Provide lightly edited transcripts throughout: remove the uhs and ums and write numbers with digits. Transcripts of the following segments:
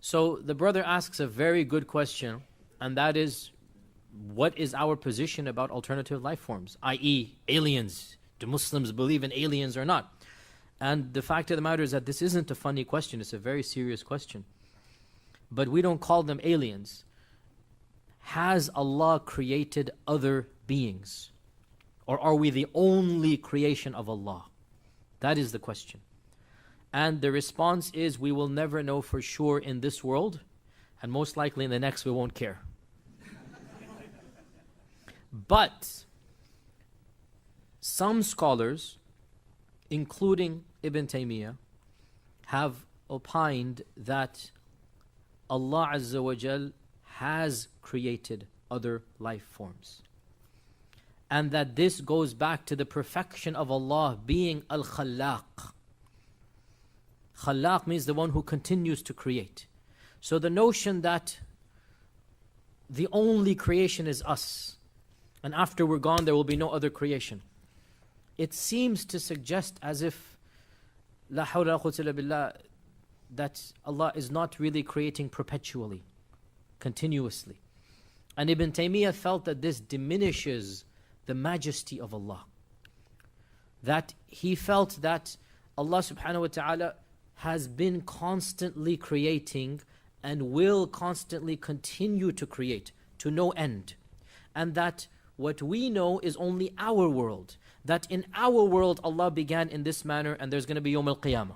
So the brother asks a very good question, and that is, what is our position about alternative life forms, i.e. aliens? Do Muslims believe in aliens or not? And the fact of the matter is that this isn't a funny question, it's a very serious question. But we don't call them aliens. Has Allah created other beings? Or are we the only creation of Allah? That is the question. And the response is, we will never know for sure in this world, and most likely in the next we won't care. But some scholars, including Ibn Taymiyyah, have opined that Allah Azza wa Jal has created other life forms. And that this goes back to the perfection of Allah being Al-Khallaq. Khallaq means the one who continues to create. So the notion that the only creation is us, and after we're gone there will be no other creation, it seems to suggest as if La hawla wa quwwata illa billah, that Allah is not really creating perpetually, continuously. And Ibn Taymiyyah felt that this diminishes the majesty of Allah. That he felt that Allah subhanahu wa ta'ala has been constantly creating and will constantly continue to create to no end. And that what we know is only our world. That in our world Allah began in this manner and there's going to be Yawm al-Qiyamah.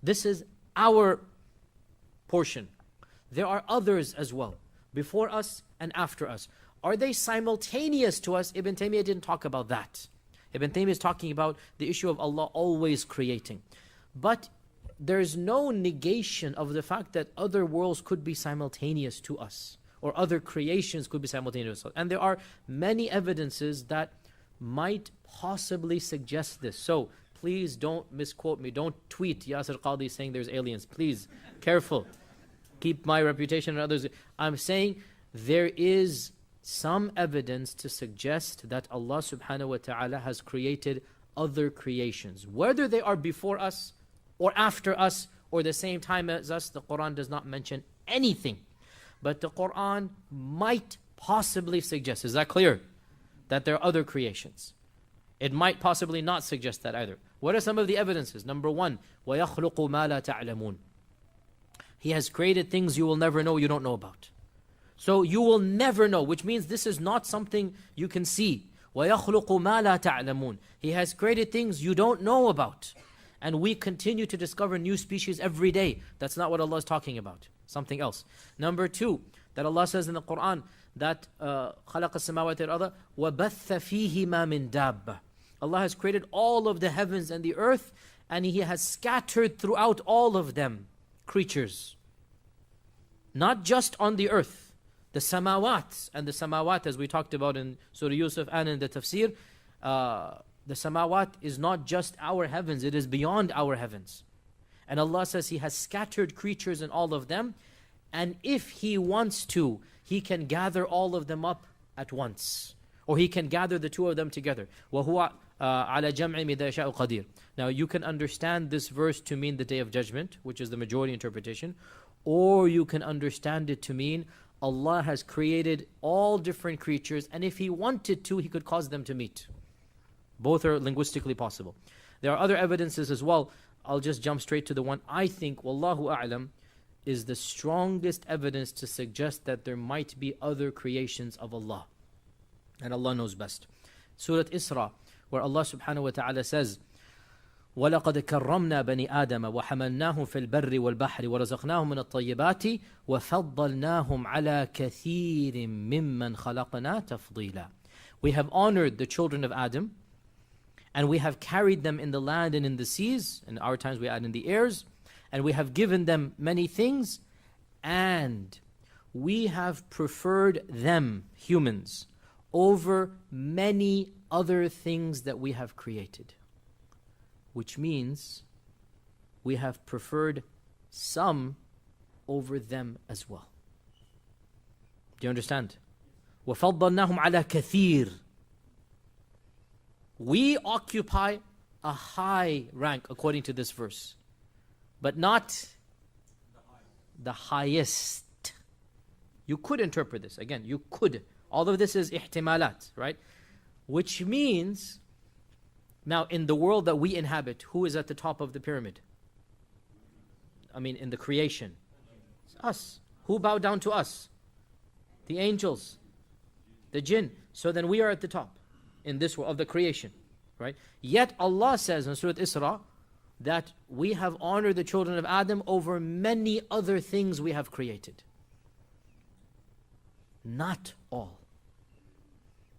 This is our portion. There are others as well, before us and after us. Are they simultaneous to us? Ibn Taymiyyah didn't talk about that. Ibn Taymiyyah is talking about the issue of Allah always creating. But there's no negation of the fact that other worlds could be simultaneous to us, or other creations could be simultaneous to us. And there are many evidences that might possibly suggest this. So please don't misquote me. Don't tweet Yasir Qadhi saying there's aliens. Please, careful. Keep my reputation and others. I'm saying there is some evidence to suggest that Allah subhanahu wa ta'ala has created other creations. Whether they are before us, or after us, or the same time as us, the Quran does not mention anything. But the Quran might possibly suggest, is that clear? That there are other creations. It might possibly not suggest that either. What are some of the evidences? Number one, وَيَخْلُقُ مَا لَا تَعْلَمُونَ. He has created things you will never know, you don't know about. So you will never know, which means this is not something you can see. وَيَخْلُقُ مَا لَا تَعْلَمُونَ. He has created things you don't know about. And we continue to discover new species every day. That's not what Allah is talking about. Something else. Number two, that Allah says in the Quran that خَلَقَ السَّمَاوَاتِ وَالْأَرْضَ وَبَثَّ فِيهِمَا مِن دَابَّةٍ. Allah has created all of the heavens and the earth, and He has scattered throughout all of them creatures. Not just on the earth. The samawat, and the samawat, as we talked about in Surah Yusuf and in the tafsir, the samawat is not just our heavens, it is beyond our heavens. And Allah says He has scattered creatures in all of them, and if He wants to, He can gather all of them up at once. Or He can gather the two of them together. وَهُوَ عَلَى جَمْعِ مِذَا يَشَاءُ قَدِيرٌ. Now you can understand this verse to mean the Day of Judgment, which is the majority interpretation. Or you can understand it to mean Allah has created all different creatures, and if He wanted to, He could cause them to meet. Both are linguistically possible. There are other evidences as well. I'll just jump straight to the one I think, Wallahu A'lam, is the strongest evidence to suggest that there might be other creations of Allah. And Allah knows best. Surah Isra, where Allah subhanahu wa ta'ala says, وَلَقَدْ كَرَّمْنَا بَنِي آدَمَ وَحَمَلْنَاهُمْ فِي الْبَرِّ وَالْبَحْرِ وَرَزَقْنَاهُمْ مِنَ الطَّيِّبَاتِ وَفَضَّلْنَاهُمْ عَلَى كَثِيرٍ مِّمَّنْ خَلَقْنَا تَفْضِيلًا. We have honored the children of Adam, and we have carried them in the land and in the seas. In our times we add in the airs. And we have given them many things. And we have preferred them, humans, over many other things that we have created. Which means we have preferred some over them as well. Do you understand? وَفَضَّلْنَاهُمْ عَلَى كَثِيرٍ. We occupy a high rank according to this verse, but not the highest. You could interpret this. Again, you could. All of this is ihtimalat, right? Which means, now in the world that we inhabit, who is at the top of the pyramid? I mean, in the creation. It's us. Who bowed down to us? The angels. The jinn. So then we are at the top in this world of the creation, right? Yet Allah says in Surah Isra that we have honored the children of Adam over many other things we have created. Not all.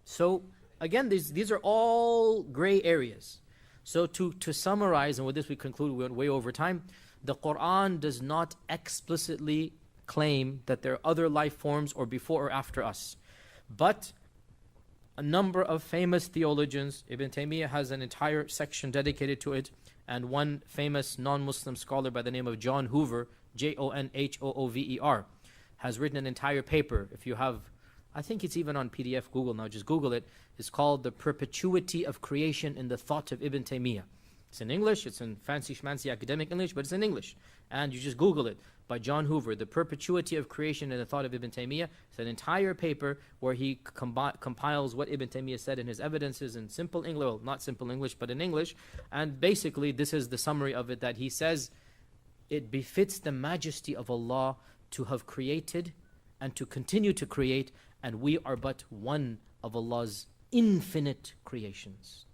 So again, these are all gray areas. So to summarize, and with this we conclude, we went way over time, the Quran does not explicitly claim that there are other life forms or before or after us. But a number of famous theologians, Ibn Taymiyyah has an entire section dedicated to it, and one famous non-Muslim scholar by the name of John Hoover, Jonhoover, has written an entire paper. If you have, I think it's even on PDF, Google now, just Google it. It's called The Perpetuity of Creation in the Thought of Ibn Taymiyyah. It's in English, it's in fancy schmancy academic English, but it's in English. And you just Google it by John Hoover, The Perpetuity of Creation in the Thought of Ibn Taymiyyah. It's an entire paper where he compiles what Ibn Taymiyyah said in his evidences in simple English, well, not simple English, but in English. And basically, this is the summary of it, that he says, it befits the majesty of Allah to have created and to continue to create, and we are but one of Allah's infinite creations.